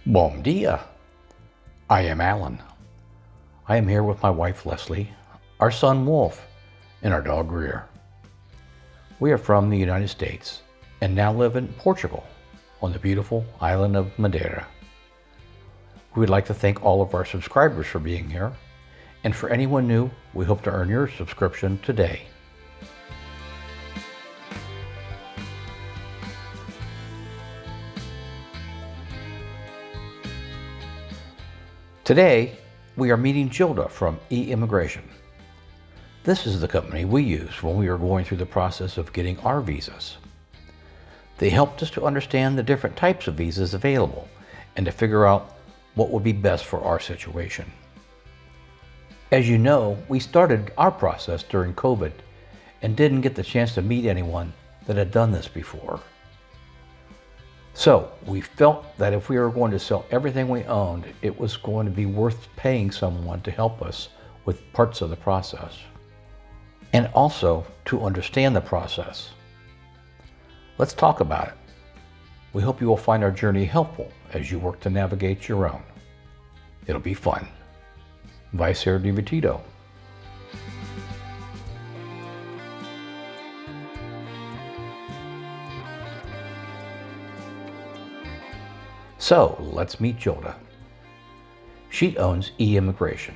Bom dia. I am Alan. I am here with my wife Leslie, our son Wolf, and our dog Greer. We are from the United States and now live in Portugal on the beautiful Island of Madeira. We would like to thank all of our subscribers for being here, and for anyone new, we hope to earn your subscription today. Today, we are meeting Gilda from e-immigration. This is the company we used when we were going through the process of getting our visas. They helped us to understand the different types of visas available and to figure out what would be best for our situation. As you know, we started our process during COVID and didn't get the chance to meet anyone that had done this before. So we felt that if we were going to sell everything we owned, it was going to be worth paying someone to help us with parts of the process and also to understand the process. Let's talk about it. We hope you will find our journey helpful as you work to navigate your own. It'll be fun. Vai ser divertido. So let's meet Gilda. She owns e-immigration.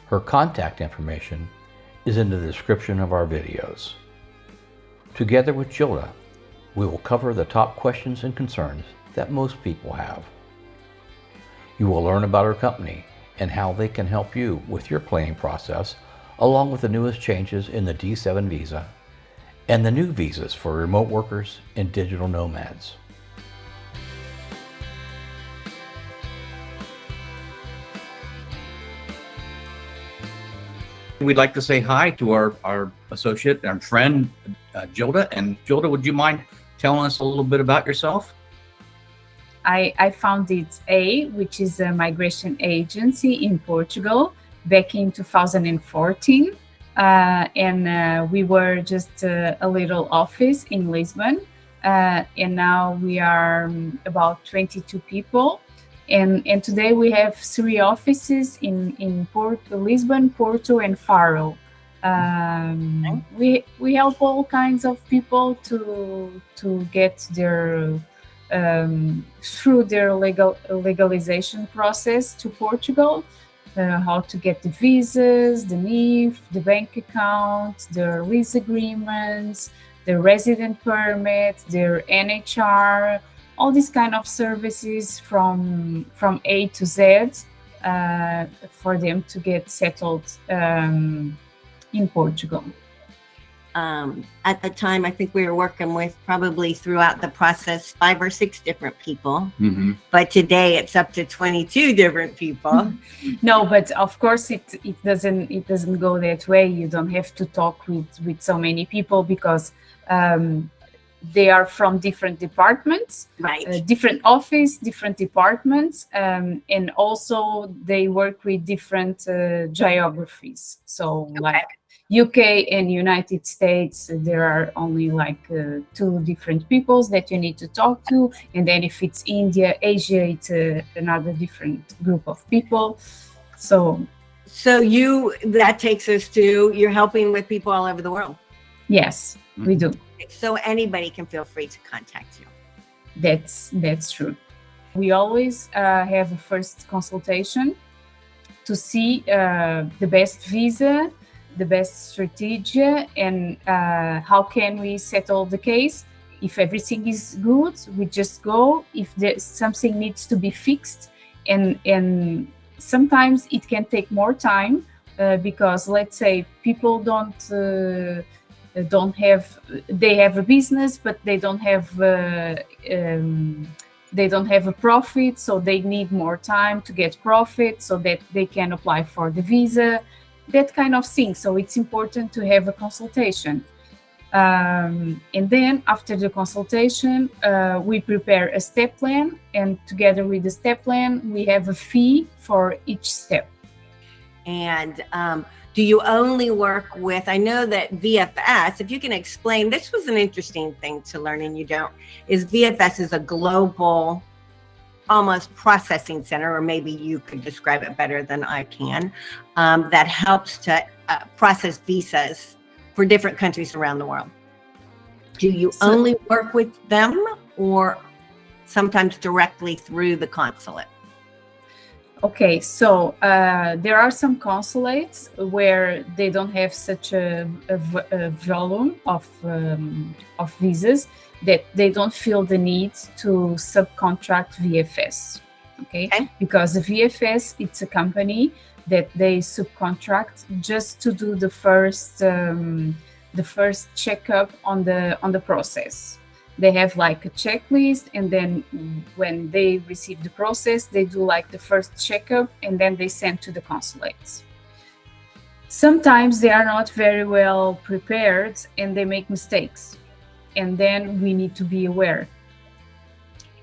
Her contact information is in the description of our videos. Together with Gilda, we will cover the top questions and concerns that most people have. You will learn about our company and how they can help you with your planning process, along with the newest changes in the D7 visa and the new visas for remote workers and digital nomads. We'd like to say hi to our associate and friend, Gilda. And Gilda, would you mind telling us a little bit about yourself? I founded which is a migration agency in Portugal back in 2014. We were just a little office in Lisbon. And now we are about 22 people. And today we have 3 offices in Lisbon, Porto, and Faro. We help all kinds of people to get their through their legalization process to Portugal, how to get the visas, the NIF, the bank account, the lease agreements, the resident permit, their NHR, all these kind of services from A to Z for them to get settled in Portugal. At the time, I think we were working with probably throughout the process 5 or 6 different people. Mm-hmm. But today it's up to 22 different people. No, but of course it doesn't go that way. You don't have to talk with so many people because they are from different departments, right? Different office, different departments, and also they work with different geographies. So okay. Like UK and United States, there are only like 2 different peoples that you need to talk to. And then if it's India, Asia, it's another different group of people. So that takes us to, you're helping with people all over the world. Yes, we do. So anybody can feel free to contact you. That's true. We always have a first consultation to see the best visa, the best strategy, and how can we settle the case. If everything is good, we just go. If there's something needs to be fixed, and sometimes it can take more time because let's say people they have a business, but they don't have a profit, so they need more time to get profit so that they can apply for the visa, that kind of thing. So it's important to have a consultation. And then after the consultation, we prepare a step plan, and together with the step plan, we have a fee for each step. And do you only work with, I know that VFS, if you can explain, this was an interesting thing to learn and you don't, is VFS is a global almost processing center, or maybe you could describe it better than I can, that helps to process visas for different countries around the world. Do you only work with them, or sometimes directly through the consulate? Okay, so there are some consulates where they don't have such a volume of visas, that they don't feel the need to subcontract VFS. Okay, because the VFS, it's a company that they subcontract just to do the first checkup on the process. They have like a checklist, and then when they receive the process, they do like the first checkup, and then they send to the consulates. Sometimes they are not very well prepared and they make mistakes, and then we need to be aware.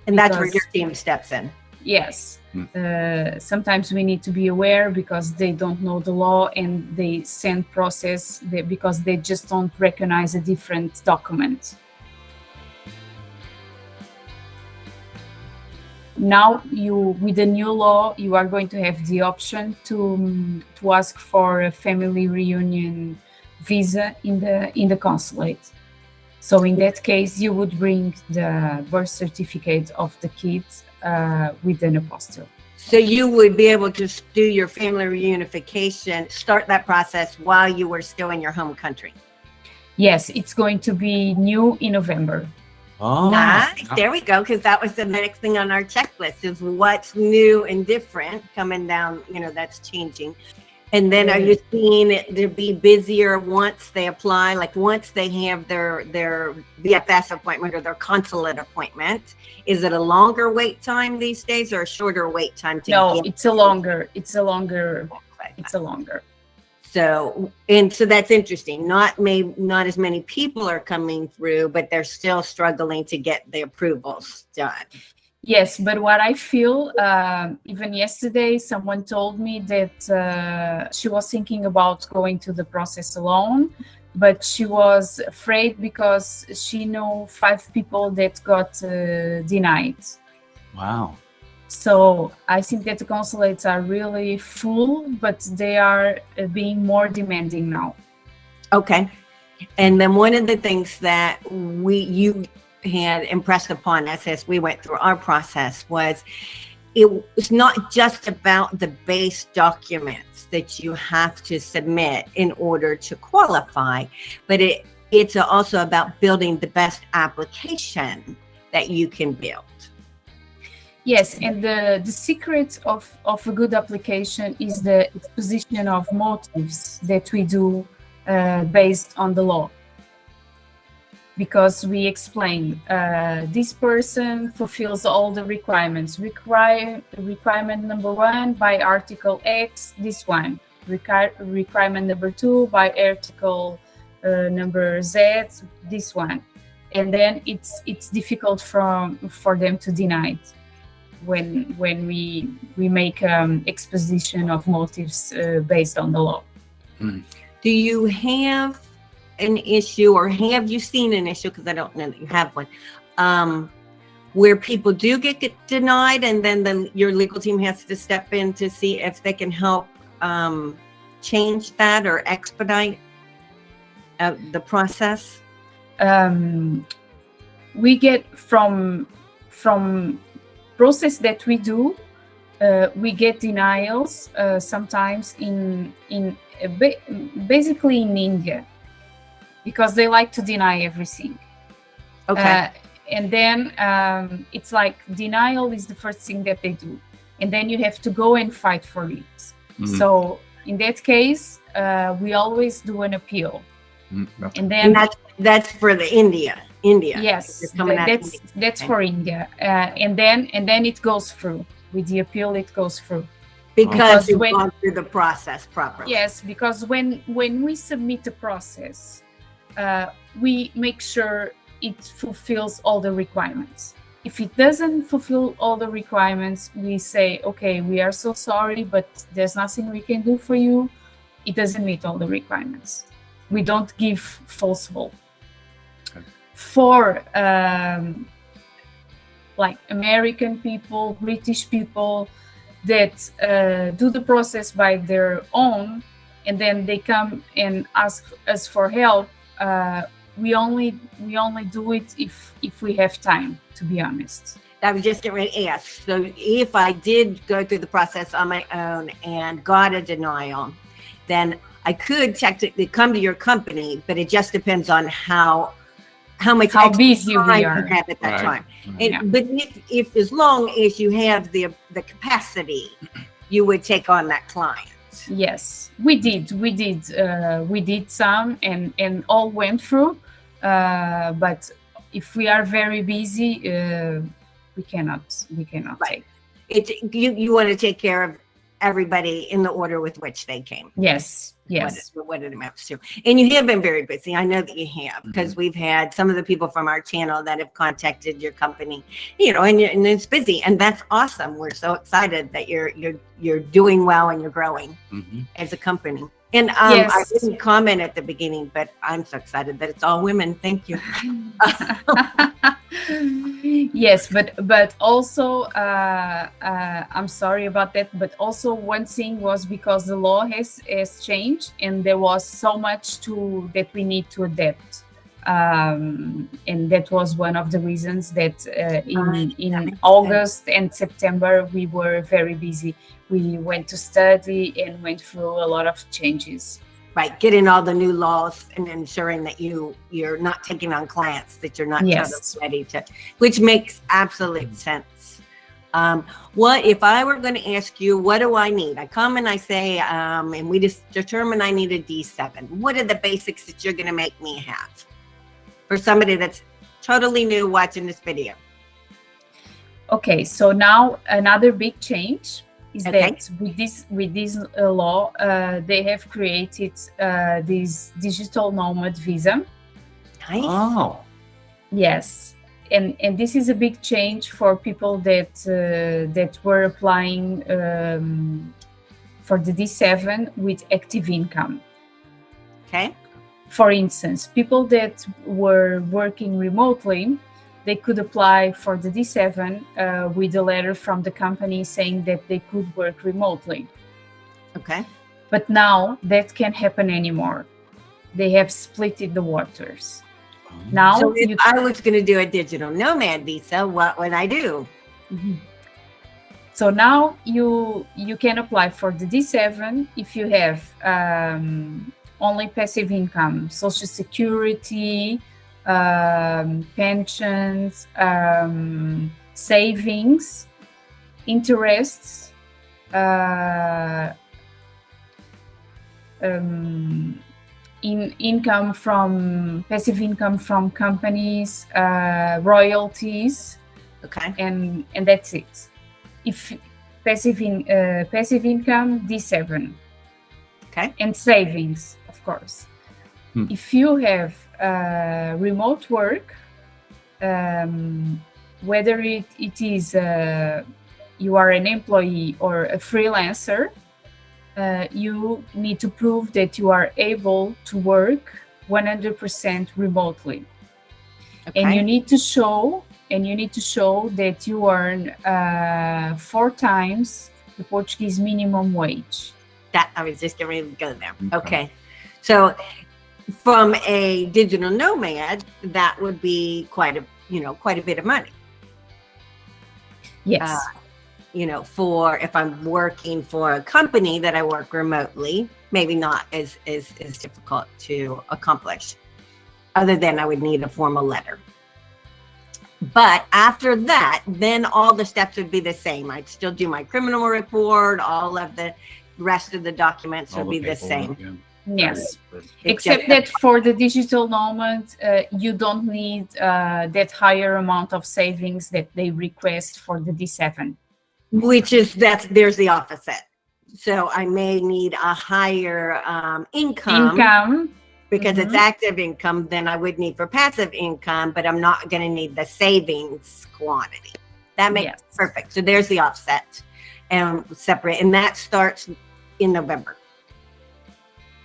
And that's where your team steps in. Yes. Sometimes we need to be aware because they don't know the law, and they send process because they just don't recognize a different document. Now, with the new law, you are going to have the option to ask for a family reunion visa in the consulate. So in that case, you would bring the birth certificate of the kids with an apostille. So you would be able to do your family reunification, start that process while you were still in your home country? Yes, it's going to be new in November. Oh, nice. There we go. Because that was the next thing on our checklist, is what's new and different coming down, that's changing. And then are you seeing it to be busier once they apply, like once they have their VFS appointment or their consulate appointment? Is it a longer wait time these days, or a shorter wait time? No, it's a longer. So that's interesting. Not as many people are coming through, but they're still struggling to get the approvals done. Yes, but what I feel, even yesterday, someone told me that she was thinking about going to the process alone, but she was afraid because she knew 5 people that got denied. Wow. So I think that the consulates are really full, but they are being more demanding now. Okay. And then one of the things that you had impressed upon us as we went through our process was it was not just about the base documents that you have to submit in order to qualify, but it's also about building the best application that you can build. Yes, and the secret of a good application is the exposition of motives that we do based on the law. Because we explain this person fulfills all the requirements. Requirement number 1 by Article X, this one. Requirement number 2 by Article number Z, this one. And then it's difficult for them to deny it when we make exposition of motives based on the law. Do you have an issue, or have you seen an issue, because I don't know that you have one, where people do get denied, and then your legal team has to step in to see if they can help change that or expedite the process? We get from process that we do, we get denials sometimes basically in India, because they like to deny everything. Okay. And then it's like denial is the first thing that they do, and then you have to go and fight for it. Mm-hmm. So in that case, we always do an appeal. Mm-hmm. And that's for the India. Yes, that's for India, and then it goes through. With the appeal, it goes through. Because you've gone through the process properly. Yes, because when we submit the process, we make sure it fulfills all the requirements. If it doesn't fulfill all the requirements, we say, okay, we are so sorry, but there's nothing we can do for you. It doesn't meet all the requirements. We don't give false hope. For like American people, British people, that do the process by their own, and then they come and ask us for help. We only do it if we have time, to be honest. I was just getting ready to ask. So if I did go through the process on my own and got a denial, then I could technically come to your company, but it just depends on how much How extra busy we time are. you have at that Right. time. Mhm. And, Yeah. But if as long as you have the capacity, you would take on that client. Yes, we did some, and all went through. But if we are very busy, we cannot Right. take. You want to take care of everybody in the order with which they came. Yes, yes. What it amounts to. And you have been very busy. I know that you have, because we've had some of the people from our channel that have contacted your company, and it's busy, and that's awesome. We're so excited that you're doing well and you're growing Mhm. as a company. And Yes. I didn't comment at the beginning, but I'm so excited that it's all women. Thank you. Yes, but also I'm sorry about that, but also one thing was because the law has changed, and there was so much that we need to adapt, and that was one of the reasons that in August and September we were very busy. We went to study and went through a lot of changes. Right, getting all the new laws and ensuring that you're not taking on clients that you're not Yes. totally ready to, which makes absolute sense. What if I were going to ask you, what do I need? I come and I say, and we just determine I need a D7. What are the basics that you're going to make me have for somebody that's totally new watching this video? Okay, so now another big change is Okay. that with this law, they have created this digital nomad visa. Nice. Oh, Yes, and this is a big change for people that were applying for the D7 with active income. Okay. For instance, people that were working remotely, they could apply for the D7 with a letter from the company saying that they could work remotely. Okay. But now that can't happen anymore. They have split the waters. Now So if I was going to do a digital nomad visa, what would I do? So now you can apply for the D7 if you have only passive income, Social Security, pensions, savings, interests, income from passive income from companies, royalties, Okay. and that's it. If passive income, D7. Okay. And savings, of course. If you have remote work, whether it is you are an employee or a freelancer, you need to prove that you are able to work 100% remotely. Okay. And you need to show that you earn 4 times the Portuguese minimum wage. That I was just getting ready to go there. Okay. Okay. So from a digital nomad, that would be quite a bit of money. Yes. For if I'm working for a company that I work remotely, maybe not as difficult to accomplish, other than I would need a formal letter. But after that, then all the steps would be the same. I'd still do my criminal report, all of the rest of the documents all would be the paperwork, same. yeah. Yes. It's Except just- that for the digital nomad, you don't need that higher amount of savings that they request for the D7. Which is there's the opposite. So I may need a higher income because it's active income than I would need for passive income, but I'm not going to need the savings quantity. That makes Yes. perfect. So there's the offset and separate, and that starts in November.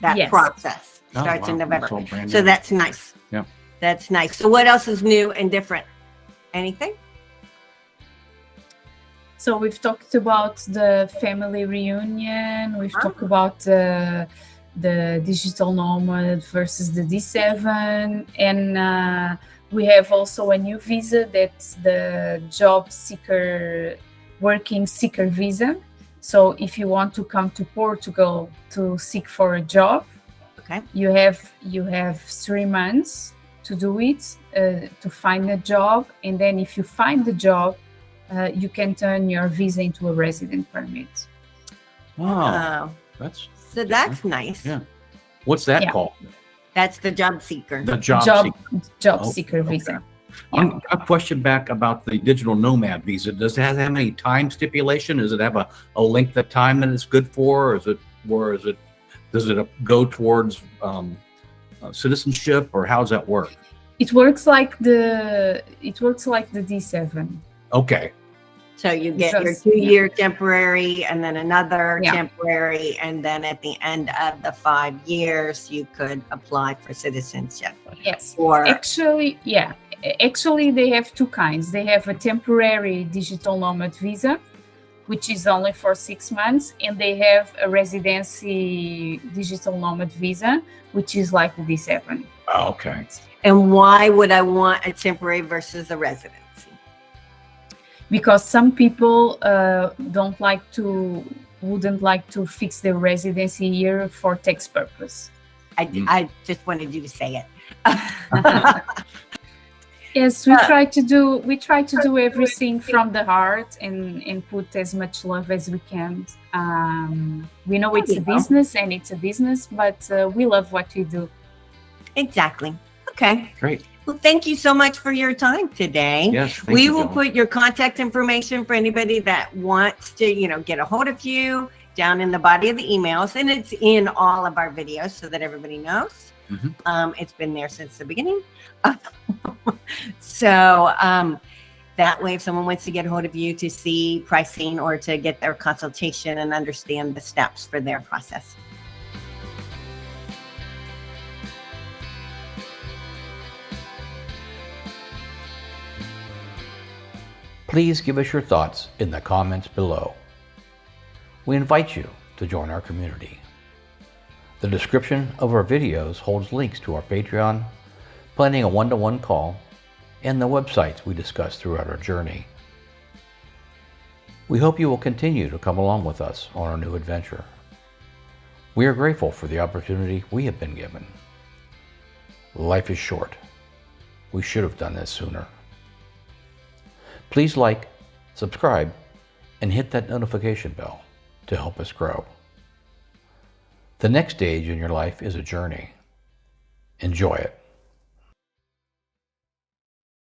That Yes. process Oh, starts in wow. November. That's all brand So new. that's nice. Yeah. That's nice. So what else is new and different? Anything? So we've talked about the family reunion. We've talked about the digital nomad versus the D7, and we have also a new visa that's the job seeker, working seeker visa. So if you want to come to Portugal to seek for a job, Okay. you have 3 months to do it, to find a job, and then if you find the job, you can turn your visa into a resident permit. Wow. Oh, That's so that's nice. yeah. What's that Yeah. called? That's the job seeker. The job Job Oh, seeker okay. visa. A question back about the digital nomad visa. Does it have any time stipulation? Does it have a length of time that it's good for, or does it go towards citizenship, or how does that work? It works like the D7. Okay. So you get your Because- 2-year temporary and then another Yeah. temporary. And then at the end of the 5 years, you could apply for citizenship. Yes. Or Actually, yeah. Actually, they have 2 kinds. They have a temporary digital nomad visa, which is only for 6 months, and they have a residency digital nomad visa, which is like the D7. Okay. and why would I want a temporary versus a residency? Because some people wouldn't like to fix their residency here for tax purpose. I just wanted you to say it. Yes, we try to do everything from the heart and put as much love as we can. We know it's a business and it's a business, but we love what we do. Exactly. Okay. Great. Well, thank you so much for your time today. Yes. Thank We you, will Joan. put your contact information for anybody that wants to, get a hold of you down in the body of the emails, and it's in all of our videos so that everybody knows. Mhm. It's been there since the beginning. So that way, if someone wants to get a hold of you to see pricing or to get their consultation and understand the steps for their process. Please give us your thoughts in the comments below. We invite you to join our community. The description of our videos holds links to our Patreon, planning a one-to-one call, and the websites we discussed throughout our journey. We hope you will continue to come along with us on our new adventure. We are grateful for the opportunity we have been given. Life is short. We should have done this sooner. Please like, subscribe, and hit that notification bell to help us grow. The next stage in your life is a journey. Enjoy it.